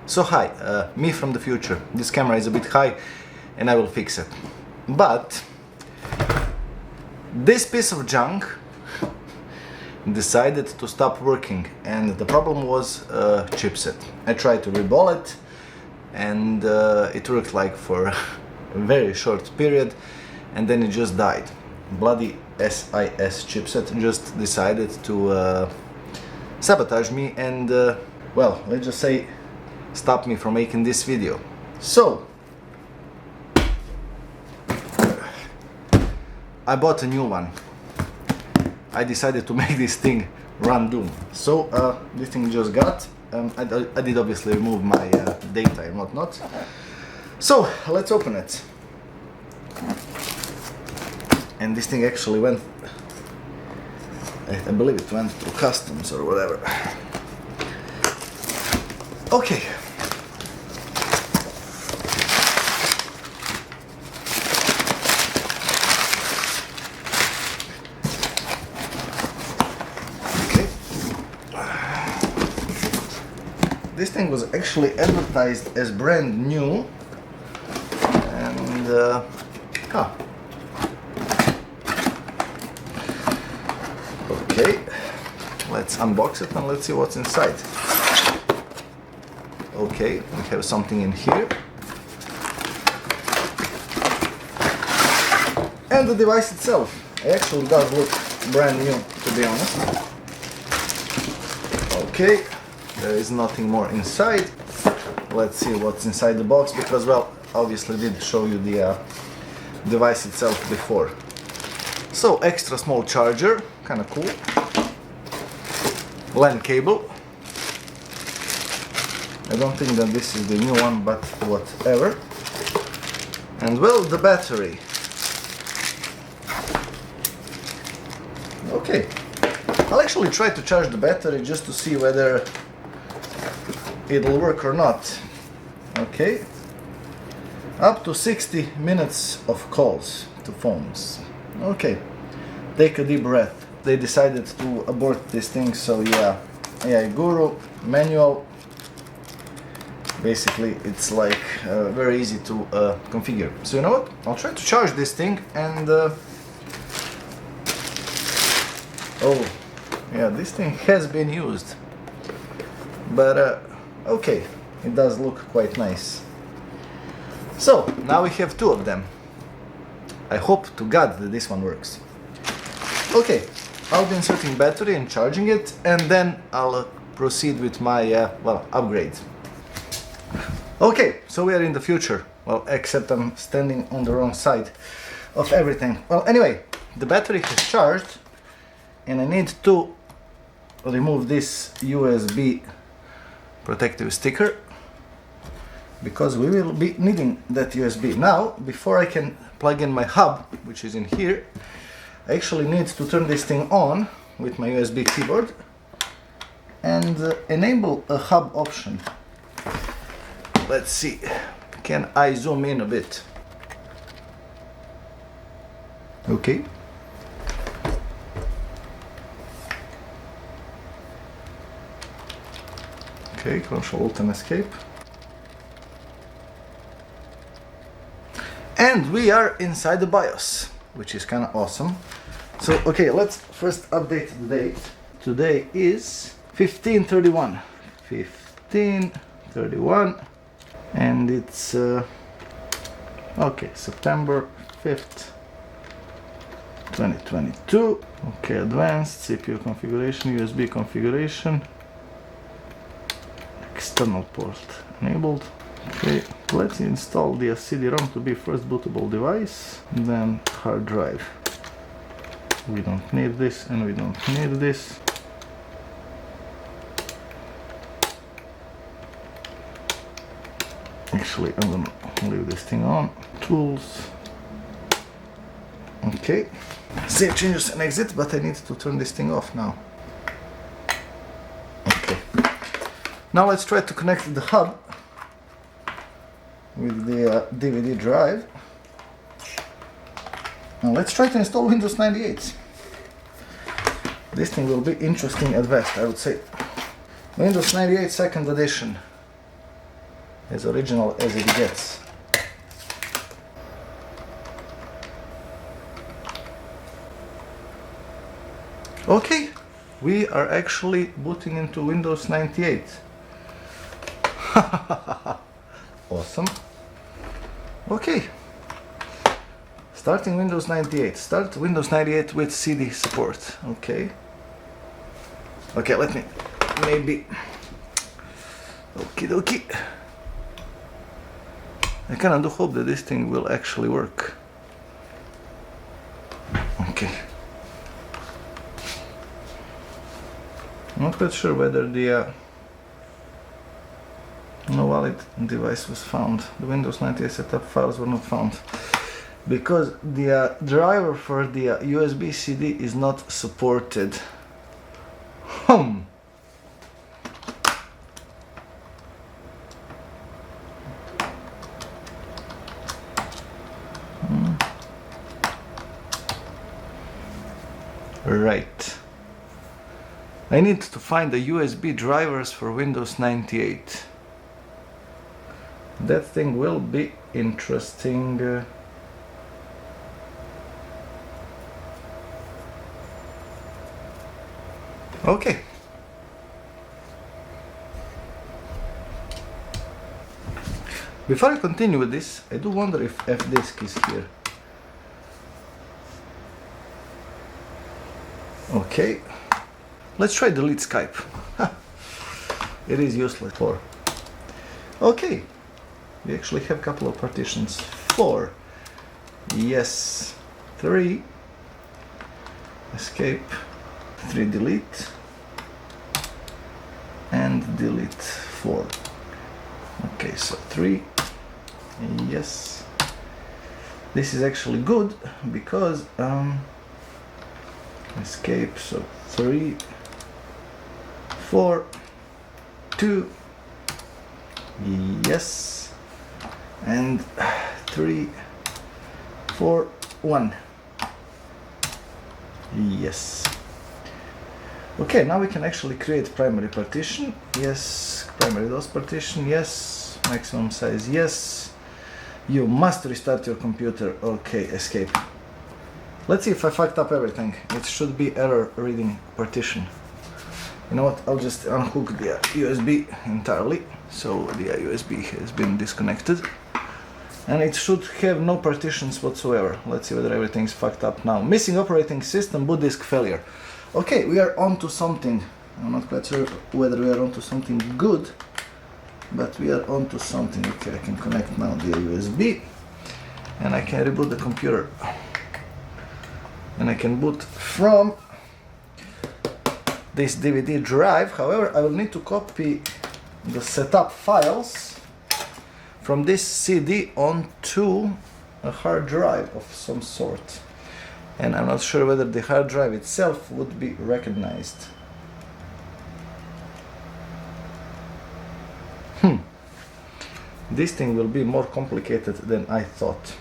So hi, me from the future. This camera is a bit high and I will fix it. But this piece of junk decided to stop working, and the problem was chipset. I tried to reball it and it worked like for a very short period, and then it just died. Bloody SIS chipset just decided to sabotage me and well, let's just say stop me from making this video. So I bought a new one. I decided to make this thing run Doom. So this thing just got, I did obviously remove my data and whatnot. So let's open it. And this thing actually went, I believe it went through customs or whatever. Okay. This thing was actually advertised as brand new, and okay, let's unbox it and let's see what's inside. Okay, we have something in here, and the device itself actually does look brand new, to be honest. Okay. There is nothing more inside. Let's see what's inside the box, because, well, obviously did show you the device itself before. So, extra small charger, kind of cool. LAN cable. I don't think that this is the new one, but whatever. And, well, the battery. Okay. I'll actually try to charge the battery just to see whether it'll work or not. Okay, up to 60 minutes of calls to phones. Okay, take a deep breath. They decided to abort this thing, so yeah, AIGuru manual. Basically it's like very easy to configure. So you know what, I'll try to charge this thing and oh yeah, this thing has been used, but okay, it does look quite nice. So, now we have two of them. I hope to God that this one works. Okay, I'll be inserting battery and charging it, and then I'll proceed with my, well, upgrade. Okay, so we are in the future. Well, except I'm standing on the wrong side of everything. Well, anyway, the battery has charged, and I need to remove this USB protective sticker, because we will be needing that USB. Now, before I can plug in my hub, which is in here, I actually need to turn this thing on with my USB keyboard and enable a hub option. Let's see, can I zoom in a bit? Okay. Okay, Control-Alt and Escape. And we are inside the BIOS, which is kind of awesome. So, okay, let's first update the date. Today is 15/31. 15/31. And it's, okay, September 5th, 2022. Okay, advanced CPU configuration, USB configuration. External port enabled. Okay, let's install the CD-ROM to be first bootable device, then hard drive. We don't need this and we don't need this. Actually, I'm gonna leave this thing on. Tools. Okay. Save changes and exit, but I need to turn this thing off now. Okay. Now let's try to connect the hub with the DVD drive. Now let's try to install Windows 98. This thing will be interesting at best, I would say. Windows 98 second edition. as original as it gets. Okay, we are actually booting into Windows 98. Awesome. Okay. Starting Windows 98. Start Windows 98 with CD support. Okay. Okay, let me maybe. Okie dokie. I kinda do hope that this thing will actually work. Okay. I'm not quite sure whether the no valid device was found. The Windows 98 setup files were not found because the driver for the USB CD is not supported. Right. I need to find the USB drivers for Windows 98. That thing will be interesting. Okay. Before I continue with this, I do wonder if F-disk is here. Okay. Let's try delete Skype. It is useless. 4. Okay. We actually have a couple of partitions. 4. Yes. 3. Escape. 3 delete. And delete 4. Okay, so 3. Yes. This is actually good because escape, so 3, 4, 2, yes, and 3, 4, 1, yes. Okay, now we can actually create primary partition, yes, primary DOS partition, yes, maximum size, yes. You must restart your computer, okay, escape. Let's see if I fucked up everything. It should be error reading partition. You know what, I'll just unhook the USB entirely. So the USB has been disconnected. And it should have no partitions whatsoever. Let's see whether everything's fucked up now. Missing operating system, boot disk failure. Okay, we are on to something. I'm not quite sure whether we are on to something good, but we are on to something. Okay, I can connect now the USB and I can reboot the computer. And I can boot from this DVD drive. However, I will need to copy the setup files from this CD onto a hard drive of some sort. And I'm not sure whether the hard drive itself would be recognized. This thing will be more complicated than I thought.